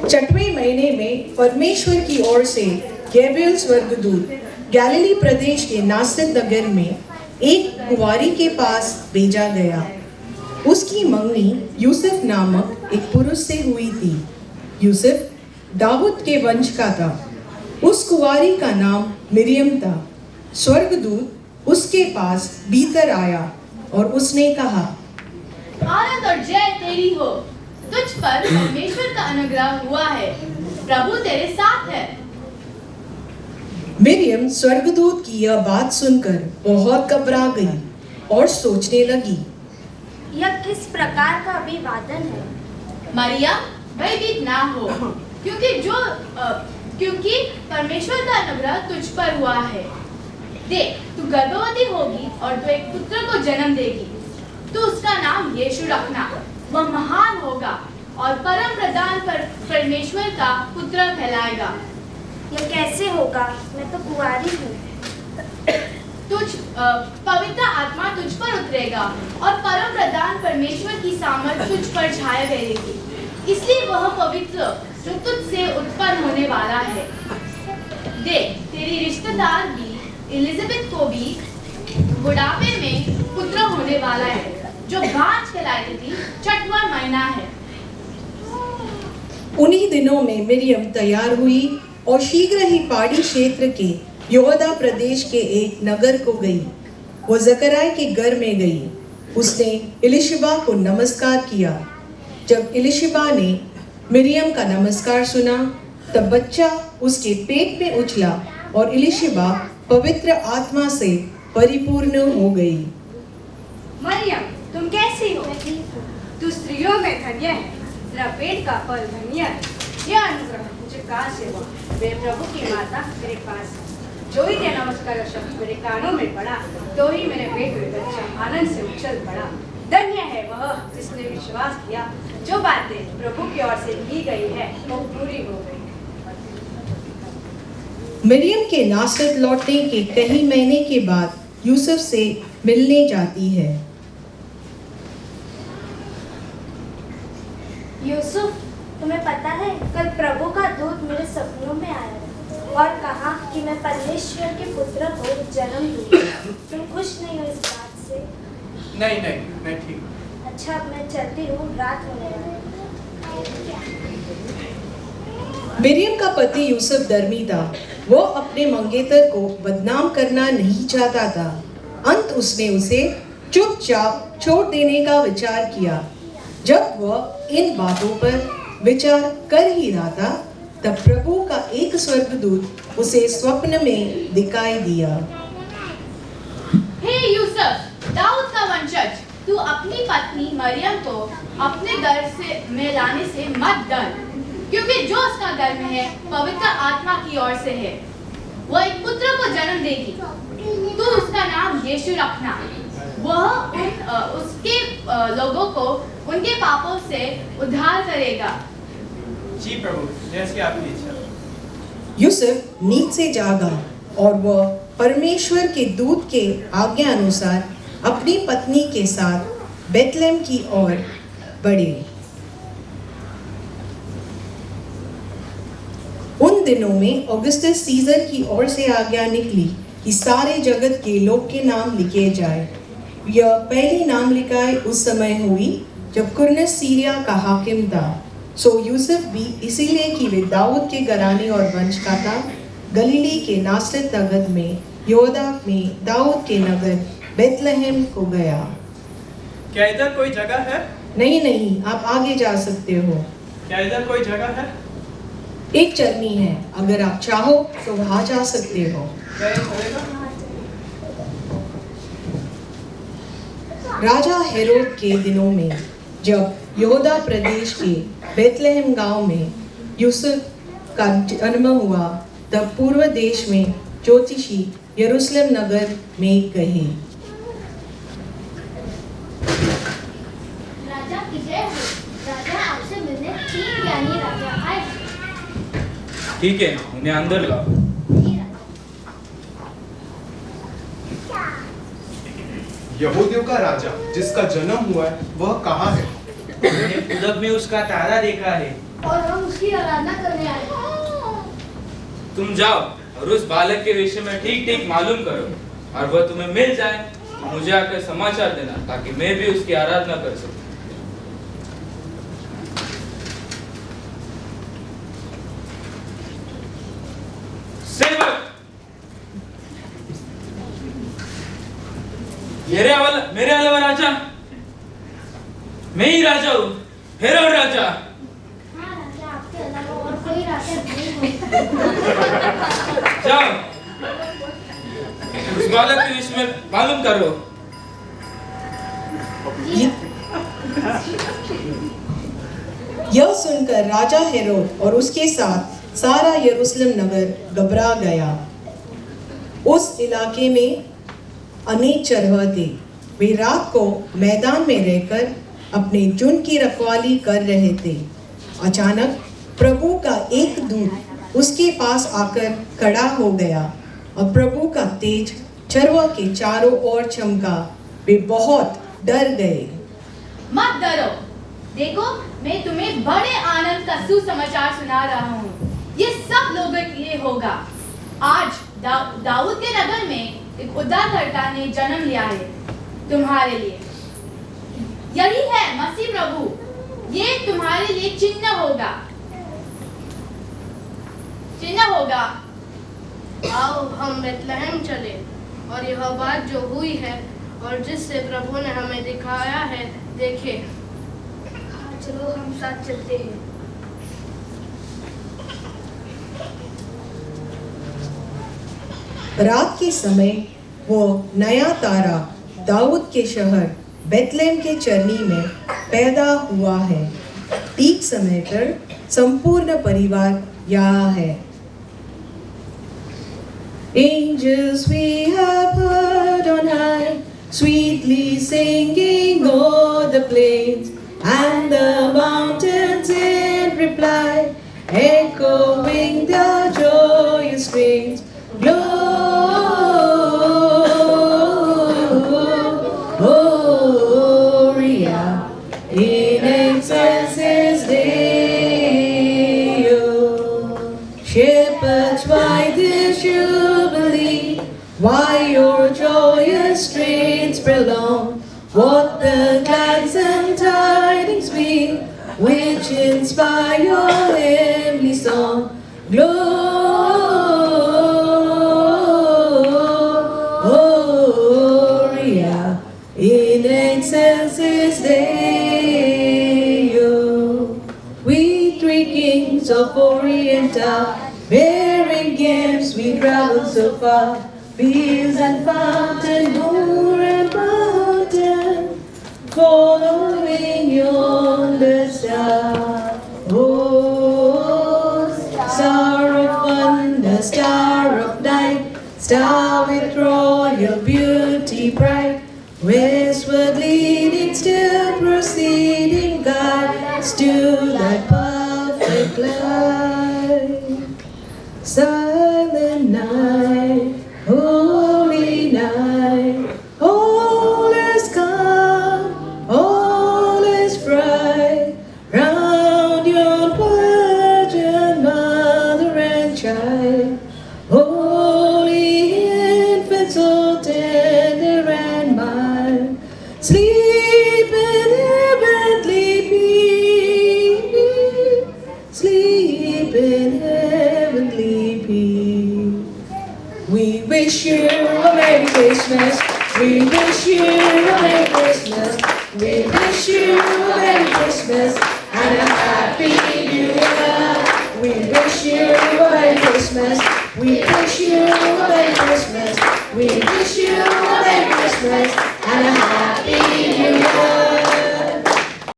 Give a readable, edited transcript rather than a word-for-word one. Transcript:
छठवें महीने में परमेश्वर की ओर से गैब्रिएल स्वर्गदूत गैलिली प्रदेश के नासरत नगर में एक कुंवारी के पास भेजा गया। उसकी मंगनी यूसुफ नामक एक पुरुष से हुई थी। यूसुफ दाऊद के वंश का था। उस कुंवारी का नाम मिरियम था। स्वर्गदूत उसके पास भीतर आया और उसने कहा, आनंद और जय तेरी हो, तुझ पर परमेश्वर का अनुग्रह हुआ है, प्रभु तेरे साथ है। मिरियम स्वर्गदूत की यह बात सुनकर बहुत घबरा गई और सोचने लगी, यह किस प्रकार का अभिवादन है? मरियम, भयभीत ना हो, क्योंकि परमेश्वर का अनुग्रह तुझ पर हुआ है। देख, तू गर्भवती होगी और तू एक पुत्र को जन्म देगी। तू उसका नाम यीशु रखना। वह महान होगा और परम प्रधान परमेश्वर का पुत्र कहलाएगा। यह कैसे होगा? मैं तो कुंवारी हूँ। पवित्र आत्मा तुझ पर उतरेगा और परम प्रधान परमेश्वर की सामर्थ तुझ पर छाया करेगी। इसलिए वह पवित्र जो तुझसे उत्पन्न होने वाला है। देख, तेरी रिश्तेदार भी एलिजाबेथ को भी बुढ़ापे में पुत्र होने वाला है, जो भांज कहलाती थी। 6वां महीना है। उन्हीं दिनों में मिरियम तैयार हुई और शीघ्र ही पहाड़ी क्षेत्र के यहूदा प्रदेश के एक नगर को गई। वो जकरयाह के घर में गई। उसने एलीशिबा को नमस्कार किया। जब एलीशिबा ने मिरियम का नमस्कार सुना, तब बच्चा उसके पेट में उछला और एलीशिबा पवित्र आत्मा से परिपूर्ण हो गई। मरियम, तुम कैसी हो? तू स्त्रियों में धन्य है, तेरा पेट का फल धन्य है। यह अनुग्रह मुझे कहाँ से हुआ? वे प्रभु की माता मेरे पास है। जो ही ये नमस्कार शब्द मेरे कानों में पड़ा, तो ही मेरे पेट में बच्चा आनंद से उछल पड़ा। धन्य है वह जिसने विश्वास किया, जो बातें प्रभु की ओर से की गई है वो पूरी हो गई। मिरियम के नासरत लौटने के कई महीने के बाद यूसुफ से मिलने जाती है। यूसुफ, तुम्हें पता है, कल प्रभु का दूत मेरे सपनों में आया और कहा कि मैं परमेश्वर के पुत्र को जन्म दूंगा। तुम खुश नहीं हो इस बात से? नहीं, मैं ठीक। अच्छा, अब मैं चलती हूँ, रात होने वाली है। मिरियम का पति यूसुफ धर्मी था। वो अपने मंगेतर को बदनाम करना नहीं चाहता था। अंत उसने उसे चुपचाप छोड़ देने का विचार किया। जब वह इन बातों पर विचार कर ही रहा था, तब प्रभु का एक स्वर्गदूत उसे स्वप्न में दिखाई दिया। हे यूसुफ, दाऊद का वंशज, तू अपनी पत्नी मरियम को अपने घर में लाने से मत डर, क्योंकि जो उसका गर्भ है पवित्र आत्मा की ओर से है। वह एक पुत्र को जन्म देगी। तू उसका नाम यीशु रखना। वह उसके लोगों को उनके पापों से उद्धार करेगा। जी प्रभु, जैसी आपकी इच्छा। यूसुफ नींद से जागा और वह परमेश्वर के दूत के आज्ञा अनुसार अपनी पत्नी के साथ बेथलेहम की ओर बढ़े। उन दिनों में ऑगस्टस सीजर की ओर से आज्ञा निकली कि सारे जगत के लोग के नाम लिखे जाए। यह पहली नाम लिखाई उस समय हुई जब कुरनस सीरिया का हाकिम था। सो यूसुफ भी इसीलिए कि वे दाऊद के घराने और वंश का था, गलीली के नासरत नगर में यहूदा में दाऊद के नगर बेथलेहम को गया। क्या इधर कोई जगह है? नहीं, आप आगे जा सकते हो। क्या इधर कोई जगह है? एक चरनी है, अगर आप चाहो तो वहां जा सकते हो। क्या ये चलेगा? राजा हेरोद के दिनों में जब यहूदा प्रदेश के बेथलेहम गांव में यूसुफ का जन्म हुआ, तब पूर्व देश में ज्योतिषी यरूशलेम नगर में गए। राजा की जय हो। राजा आपसे मिलने 3 ज्ञानी राजा आए। ठीक है, उन्हें अंदर लाओ। यहूदियों का राजा जिसका जन्म हुआ है वह कहाँ है? मैंने पूरब में उसका तारा देखा है। और हम उसकी आराधना करने आए। तुम जाओ और उस बालक के विषय में ठीक ठीक मालूम करो, और वह तुम्हें मिल जाए तो मुझे आकर समाचार देना, ताकि मैं भी उसकी आराधना कर सकूं। सेवक, मेरे अलावा राजा, मैं ही राजा हूँ, हेरोद राजा। हाँ राजा, आपके अलावा और कोई राजा नहीं हो। जाओ उस बालक के विषय में मालूम करो। यह सुनकर राजा हेरोद और उसके साथ सारा यरूशलेम नगर घबरा गया। उस इलाके में अनेक चरवाहे थे। वे रात को मैदान में रहकर अपने झुंड की रखवाली कर रहे थे। अचानक प्रभु का एक दूत उसके पास आकर खड़ा हो गया और प्रभु का तेज चरवाहे के चारों ओर चमका। वे बहुत डर गए। मत डरो, देखो मैं तुम्हें बड़े आनंद का सुसमाचार सुना रहा हूँ। ये सब लोगों के लिए होगा। आज दाऊद के नगर में एक उद्धारकर्ता ने जन्म लिया है तुम्हारे लिए। यही है मसीह प्रभु। ये तुम्हारे लिए चिन्ह होगा। आओ हम बेथलेहम चले और यह बात जो हुई है और जिससे प्रभु ने हमें दिखाया है देखें। हाँ चलो हम साथ चलते हैं। रात के समय वो नया तारा दाऊद के शहर बेथलेहम के चरनी में पैदा हुआ है। ठीक समय पर संपूर्ण परिवार यहाँ है। Angels we have heard on high, sweetly singing o'er the plains, and the mountains in reply, echoing their joyous strains. Gloria in excelsis Deo. Shepherds, why this jubilee? Why your joyous strains prolong? What the gladsome tidings be, which inspire your heavenly song? Gloria in excelsis Deo. We three kings of Orient are, bearing gifts we travel so far. Fields and fountain, moor and mountain, following yonder star. Oh, star of wonder, star of night, star with royal beauty bright, westward leading, still proceeding, guide us to that perfect light. Silent night, holy night, all is calm, all is bright, round your virgin mother and child, holy infant, so tender and mild, sleep in heavenly peace, sleep in heavenly peace. We wish you a Merry Christmas. We wish you a Merry Christmas. We wish you a Merry Christmas and a Happy New Year. We wish you a Merry Christmas. We wish you a Merry Christmas. We